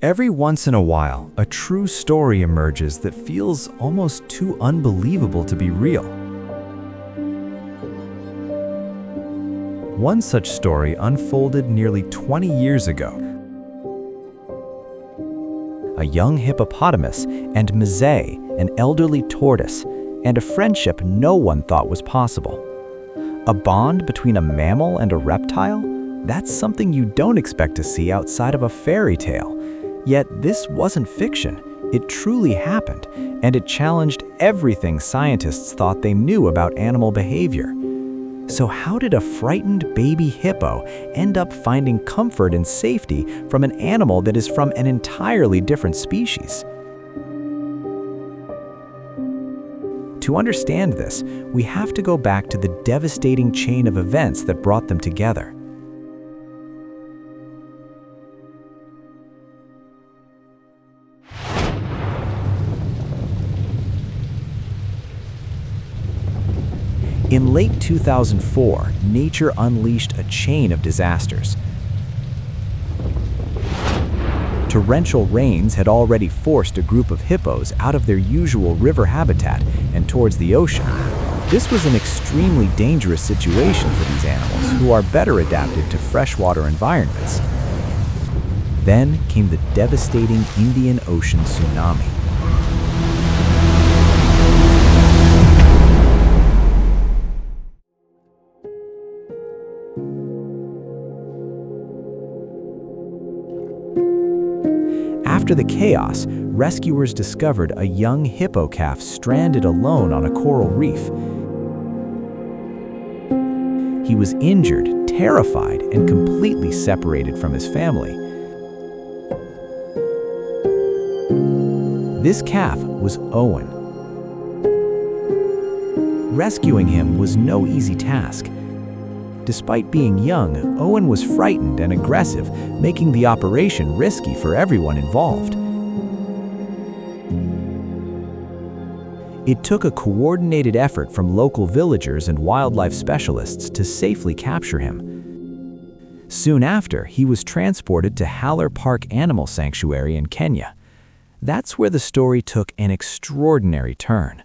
Every once in a while, a true story emerges that feels almost too unbelievable to be real. One such story unfolded nearly 20 years ago. A young hippopotamus and Mzee, an elderly tortoise, and a friendship no one thought was possible. A bond between a mammal and a reptile? That's something you don't expect to see outside of a fairy tale. Yet this wasn't fiction. It truly happened, and it challenged everything scientists thought they knew about animal behavior. So how did a frightened baby hippo end up finding comfort and safety from an animal that is from an entirely different species? To understand this, we have to go back to the devastating chain of events that brought them together. In late 2004, nature unleashed a chain of disasters. Torrential rains had already forced a group of hippos out of their usual river habitat and towards the ocean. This was an extremely dangerous situation for these animals, who are better adapted to freshwater environments. Then came the devastating Indian Ocean tsunami. After the chaos, rescuers discovered a young hippo calf stranded alone on a coral reef. He was injured, terrified, and completely separated from his family. This calf was Owen. Rescuing him was no easy task. Despite being young, Owen was frightened and aggressive, making the operation risky for everyone involved. It took a coordinated effort from local villagers and wildlife specialists to safely capture him. Soon after, he was transported to Haller Park Animal Sanctuary in Kenya. That's where the story took an extraordinary turn.